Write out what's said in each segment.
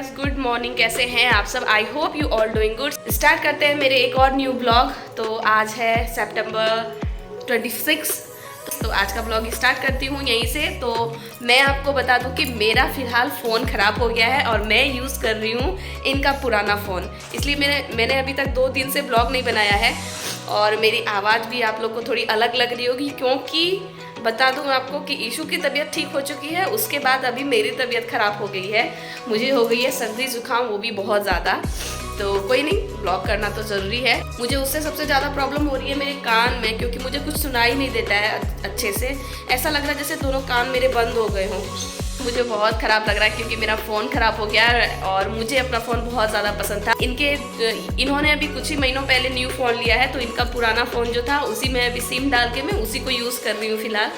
Guys, good morning. कैसे हैं आप सब? I hope you all doing good. Start करते हैं मेरे एक और न्यू ब्लॉग। तो आज है सितंबर 26। तो आज का ब्लॉग स्टार्ट करती हूँ यहीं से। तो मैं आपको बता दूँ कि मेरा फ़िलहाल फ़ोन ख़राब हो गया है और मैं यूज़ कर रही हूँ इनका पुराना फ़ोन। इसलिए मैंने अभी तक 2 दिन से ब्लॉग नहीं बनाया है और मेरी आवाज़ भी आप लोग को थोड़ी अलग लग रही होगी, क्योंकि बता दूं आपको कि ईशू की तबीयत ठीक हो चुकी है, उसके बाद अभी मेरी तबीयत ख़राब हो गई है। मुझे हो गई है सर्दी जुकाम, वो भी बहुत ज़्यादा। तो कोई नहीं, ब्लॉग करना तो ज़रूरी है। मुझे उससे सबसे ज़्यादा प्रॉब्लम हो रही है मेरे कान में, क्योंकि मुझे कुछ सुनाई नहीं देता है अच्छे से। ऐसा लग रहा है जैसे दोनों कान मेरे बंद हो गए हों। मुझे बहुत ख़राब लग रहा है क्योंकि मेरा फ़ोन ख़राब हो गया और मुझे अपना फ़ोन बहुत ज़्यादा पसंद था। इन्होंने अभी कुछ ही महीनों पहले न्यू फ़ोन लिया है, तो इनका पुराना फ़ोन जो था उसी में अभी सिम डाल के मैं उसी को यूज़ कर रही हूँ फ़िलहाल।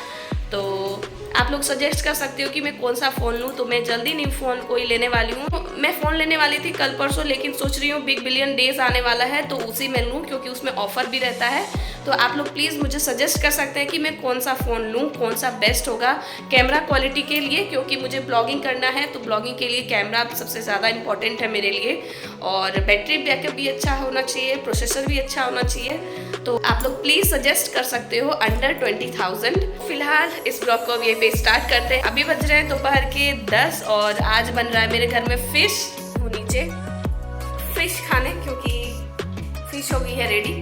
तो आप लोग सजेस्ट कर सकते हो कि मैं कौन सा फ़ोन लूँ। तो मैं जल्दी न्यू फ़ोन को ही लेने वाली हूँ। मैं फ़ोन लेने वाली थी कल परसों, लेकिन सोच रही हूँ बिग बिलियन डेज आने वाला है तो उसी में लूँ, क्योंकि उसमें ऑफ़र भी रहता है। तो आप लोग प्लीज़ मुझे सजेस्ट कर सकते हैं कि मैं कौन सा फ़ोन लूँ, कौन सा बेस्ट होगा कैमरा क्वालिटी के लिए, क्योंकि मुझे ब्लॉगिंग करना है। तो ब्लॉगिंग के लिए कैमरा सबसे ज़्यादा इंपॉर्टेंट है मेरे लिए, और बैटरी बैकअप भी अच्छा होना चाहिए, प्रोसेसर भी अच्छा होना चाहिए। तो आप लोग प्लीज़ सजेस्ट कर सकते हो अंडर 20,000। फिलहाल इस ब्लॉग को अब ये पे स्टार्ट करते हैं। अभी बज रहे हैं दोपहर के 10 और आज बन रहा है मेरे घर में फ़िश। वो नीचे फ़िश खाने, क्योंकि फ़िश हो गई है रेडी।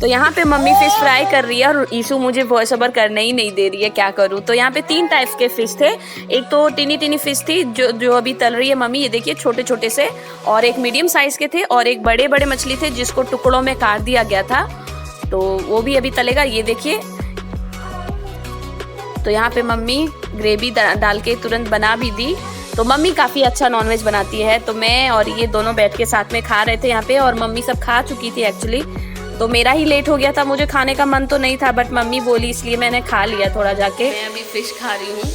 तो यहाँ पे मम्मी फिश फ्राई कर रही है और ईशू मुझे वॉइस ओवर करने ही नहीं दे रही है, क्या करूँ। तो यहाँ पे 3 टाइप्स के फ़िश थे। एक तो टिनी टिनी फ़िश थी जो अभी तल रही है मम्मी, ये देखिए छोटे छोटे से, और एक मीडियम साइज़ के थे, और एक बड़े बड़े मछली थे जिसको टुकड़ों में काट दिया गया था, तो वो भी अभी तलेगा, ये देखिए। तो यहाँ पे मम्मी ग्रेवी डाल के तुरंत बना भी दी। तो मम्मी काफ़ी अच्छा नॉनवेज बनाती है। तो मैं और ये दोनों बैठ के साथ में खा रहे थे यहाँ पे, और मम्मी सब खा चुकी थी एक्चुअली। तो मेरा ही लेट हो गया था, मुझे खाने का मन तो नहीं था, बट मम्मी बोली इसलिए मैंने खा लिया थोड़ा जाके। मैं अभी फ़िश खा रही हूँ,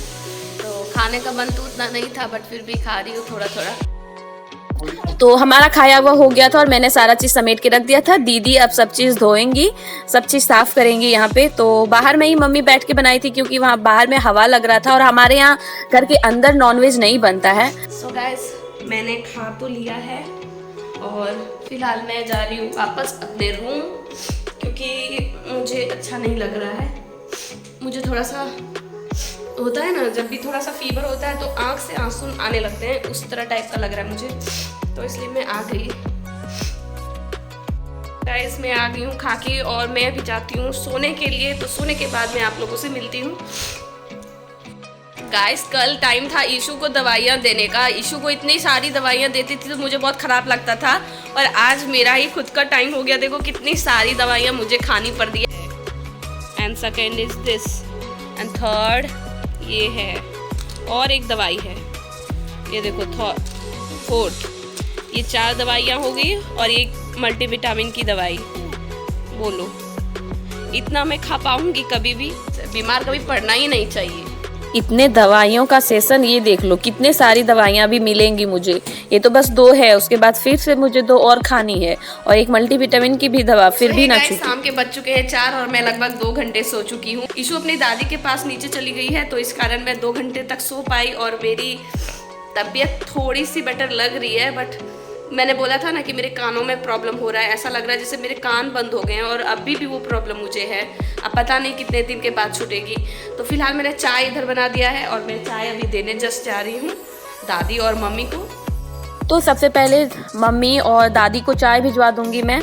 तो खाने का मन तो उतना नहीं था, बट फिर भी खा रही हूँ थोड़ा थोड़ा। तो हमारा खाया हुआ हो गया था और मैंने सारा चीज़ समेट के रख दिया था। दीदी अब सब चीज़ धोएंगी, सब चीज़ साफ़ करेंगी यहाँ पे। तो बाहर में ही मम्मी बैठ के बनाई थी, क्योंकि वहाँ बाहर में हवा लग रहा था, और हमारे यहाँ घर के अंदर नॉनवेज नहीं बनता है। सो गाइस, मैंने खा तो लिया है और फिलहाल मैं जा रही हूँ वापस अपने रूम, क्योंकि मुझे अच्छा नहीं लग रहा है। मुझे थोड़ा सा होता है ना, जब भी थोड़ा सा फीवर होता है तो आँख से आंसू आने लगते हैं, उस तरह टाइप का लग रहा है मुझे। तो इसलिए मैं आ गई गाइस, मैं आ गई हूँ खा के, और मैं अभी जाती हूँ सोने के लिए। तो सोने के बाद मैं आप लोगों से मिलती हूँ। गाइस, कल टाइम था ईशू को दवाइयाँ देने का। ईशू को इतनी सारी दवाइयाँ देती थी तो मुझे बहुत ख़राब लगता था, और आज मेरा ही खुद का टाइम हो गया। देखो कितनी सारी दवाइयाँ मुझे खानी पड़ रही है। And second is this, and third ये है, और एक दवाई है, ये देखो फोर्थ। ये 4 दवाइयाँ हो गई, और एक मल्टीविटामिन की दवाई। बोलो इतना मैं खा पाऊँगी कभी भी? बीमार कभी पड़ना ही नहीं चाहिए। इतने दवाइयों का सेशन, ये देख लो कितने सारी दवाइयाँ भी मिलेंगी मुझे। ये तो बस 2 है, उसके बाद फिर से मुझे 2 और खानी है, और एक मल्टीविटामिन की भी दवा, फिर भी ना छूटे। शाम के बज चुके हैं 4 और मैं लगभग 2 घंटे सो चुकी हूँ। ईशू अपनी दादी के पास नीचे चली गई है, तो इस कारण मैं 2 घंटे तक सो पाई, और मेरी तबीयत थोड़ी सी बेटर लग रही है। बट मैंने बोला था ना कि मेरे कानों में प्रॉब्लम हो रहा है, ऐसा लग रहा है जैसे मेरे कान बंद हो गए हैं, और अभी भी वो प्रॉब्लम मुझे है। अब पता नहीं कितने दिन के बाद छूटेगी। तो फिलहाल मैंने चाय इधर बना दिया है, और मैं चाय अभी देने जस्ट जा रही हूँ दादी और मम्मी को। तो सबसे पहले मम्मी और दादी को चाय भिजवा दूंगी मैं,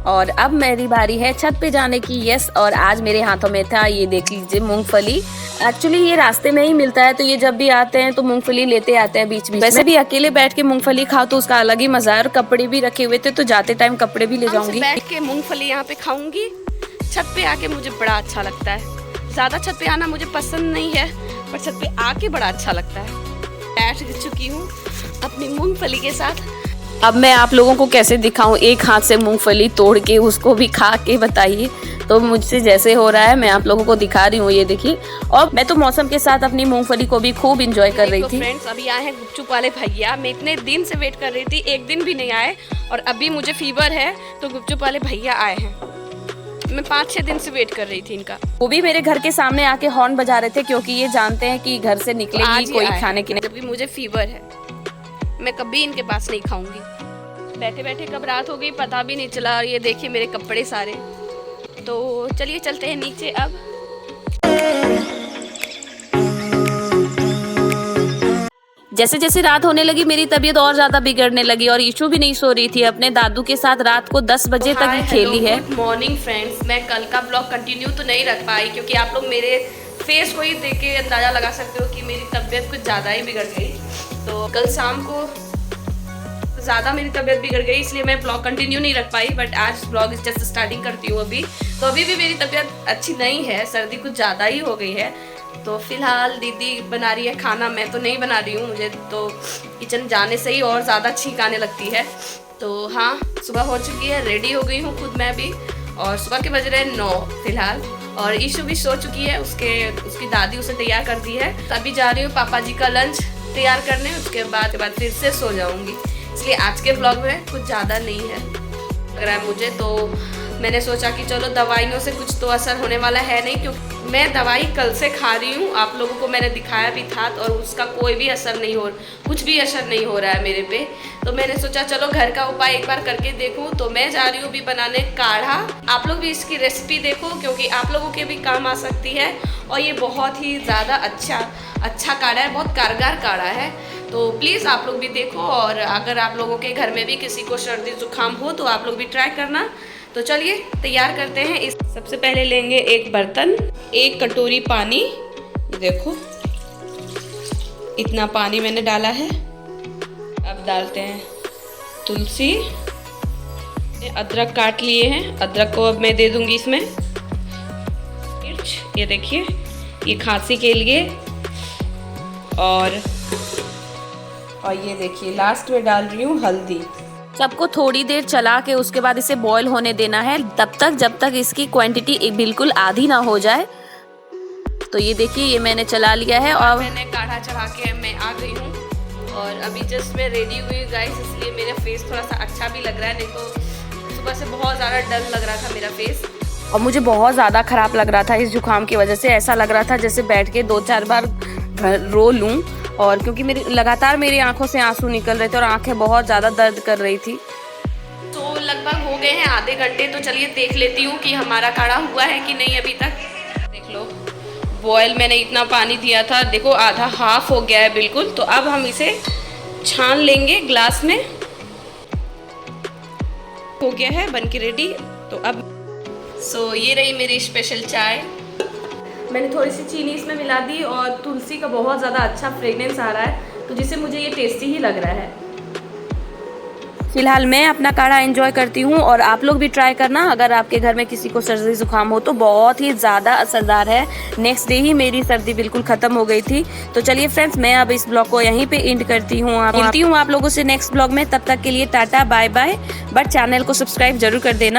और अब मेरी बारी है छत पे जाने की। यस, और आज मेरे हाथों में था, ये देख लीजिए, मूंगफली। एक्चुअली ये रास्ते में ही मिलता है, तो ये जब भी आते हैं तो मूंगफली लेते आते हैं बीच बीच। वैसे भी अकेले बैठ के मूंगफली खाओ तो उसका अलग ही मजा है। और कपड़े भी रखे हुए थे, तो जाते टाइम कपड़े भी ले जाऊंगी। बैठ के मूंगफली यहाँ पे खाऊंगी। छत पे आके मुझे बड़ा अच्छा लगता है। ज़्यादा छत पे आना मुझे पसंद नहीं है, पर छत पे आके बड़ा अच्छा लगता है। बैठ चुकी हूँ अपनी मूंगफली के साथ। अब मैं आप लोगों को कैसे दिखाऊं एक हाथ से मूंगफली तोड़ के, उसको भी खा के, बताइए। तो मुझसे जैसे हो रहा है मैं आप लोगों को दिखा रही हूँ, ये देखिए। और मैं तो मौसम के साथ अपनी मूंगफली को भी खूब इंजॉय कर रही थी। फ्रेंड्स, अभी आए हैं गुपचुप वाले भैया। मैं इतने दिन से वेट कर रही थी, एक दिन भी नहीं आए, और अभी मुझे फीवर है तो गुपचुप वाले भैया आए हैं। मैं 5-6 दिन से वेट कर रही थी इनका। वो भी मेरे घर के सामने आके हॉर्न बजा रहे थे, क्योंकि ये जानते हैं कि घर से निकलेगी कोई खाने की नहीं, जबकि मुझे फीवर है। मैं कभी इनके पास नहीं खाऊंगी। बैठे बैठे कब रात हो गई पता भी नहीं चला। और ये देखिए मेरे कपड़े सारे। तो चलिए चलते हैं नीचे अब। जैसे जैसे रात होने लगी मेरी तबीयत और ज़्यादा बिगड़ने लगी और ईशू भी नहीं सो रही थी। अपने दादू के साथ रात को 10 बजे तक ही खेली है। Good morning friends. मैं कल का ब्लॉग कंटिन्यू तो नहीं रख पाई क्योंकि आप लोग मेरे फेस को ही देख के अंदाज़ा लगा सकते हो कि मेरी तबीयत कुछ ज़्यादा ही बिगड़ गई। तो कल शाम को ज़्यादा मेरी तबीयत बिगड़ गई इसलिए मैं ब्लॉग कंटिन्यू नहीं रख पाई। बट आज ब्लॉग जस्ट स्टार्टिंग करती हूँ अभी। तो अभी भी मेरी तबीयत अच्छी नहीं है, सर्दी कुछ ज़्यादा ही हो गई है। तो फिलहाल दीदी बना रही है खाना, मैं तो नहीं बना रही हूँ। मुझे तो किचन जाने से ही और ज़्यादा छींक आने लगती है। तो हाँ, सुबह हो चुकी है, रेडी हो गई हूँ खुद मैं भी। और सुबह के बज रहे हैं 9 फिलहाल। और ईशू भी सो चुकी है, उसकी दादी उसे तैयार कर दी है। तभी जा रही हूँ पापा जी का लंच तैयार करने, उसके बाद फिर से सो जाऊँगी। इसलिए आज के ब्लॉग में कुछ ज़्यादा नहीं है लग रहा है मुझे। तो मैंने सोचा कि चलो दवाइयों से कुछ तो असर होने वाला है नहीं, क्योंकि मैं दवाई कल से खा रही हूँ। आप लोगों को मैंने दिखाया भी था और उसका कोई भी असर नहीं हो, कुछ भी असर नहीं हो रहा है मेरे पे। तो मैंने सोचा चलो घर का उपाय एक बार करके देखूँ। तो मैं जा रही हूँ अभी बनाने काढ़ा। आप लोग भी इसकी रेसिपी देखो क्योंकि आप लोगों के भी काम आ सकती है। और ये बहुत ही ज़्यादा अच्छा काढ़ा है, बहुत कारगर काढ़ा है। तो प्लीज़ आप लोग भी देखो। और अगर आप लोगों के घर में भी किसी को सर्दी जुकाम हो तो आप लोग भी ट्राई करना। तो चलिए तैयार करते हैं। इस सबसे पहले लेंगे एक बर्तन, 1 कटोरी पानी। देखो इतना पानी मैंने डाला है। अब डालते हैं तुलसी, अदरक काट लिए हैं, अदरक को अब मैं दे दूंगी इसमें। मिर्च, ये देखिए ये खांसी के लिए। और ये देखिए लास्ट में डाल रही हूँ हल्दी। सबको थोड़ी देर चला के उसके बाद इसे बॉईल होने देना है तब तक जब तक इसकी क्वांटिटी बिल्कुल आधी ना हो जाए। तो ये देखिए ये मैंने चला लिया है और मैंने काढ़ा चढ़ा के मैं आ गई हूँ। और अभी जस्ट मैं रेडी हुई गाइस, इसलिए मेरा फेस थोड़ा सा अच्छा भी लग रहा है। नहीं तो सुबह से बहुत ज़्यादा डल लग रहा था मेरा फेस और मुझे बहुत ज़्यादा ख़राब लग रहा था इस जुकाम की वजह से। ऐसा लग रहा था जैसे बैठ के 2-4 बार रो लूँ। और क्योंकि लगातार मेरी आंखों से आंसू निकल रहे थे और आंखें बहुत ज़्यादा दर्द कर रही थी। तो लगभग हो गए हैं आधे घंटे। तो चलिए देख लेती हूँ कि हमारा काढ़ा हुआ है कि नहीं अभी तक। देख लो बॉयल मैंने इतना पानी दिया था, देखो आधा हाफ हो गया है बिल्कुल। तो अब हम इसे छान लेंगे ग्लास में। हो गया है बन के रेडी। तो अब ये रही मेरी स्पेशल चाय। मैंने थोड़ी सी चीनी इसमें मिला दी और तुलसी का बहुत ज़्यादा अच्छा फ्रेगनेंस आ रहा है, तो जिससे मुझे ये टेस्टी ही लग रहा है। फिलहाल मैं अपना काढ़ा एंजॉय करती हूँ और आप लोग भी ट्राई करना। अगर आपके घर में किसी को सर्दी जुकाम हो तो बहुत ही ज़्यादा असरदार है। नेक्स्ट डे ही मेरी सर्दी बिल्कुल ख़त्म हो गई थी। तो चलिए फ्रेंड्स, मैं अब इस ब्लॉग को यहीं पे एंड करती हूँ। मिलती हूँ आप लोगों से नेक्स्ट ब्लॉग में। तब तक के लिए tata bye bye. But channel को सब्सक्राइब जरूर कर देना।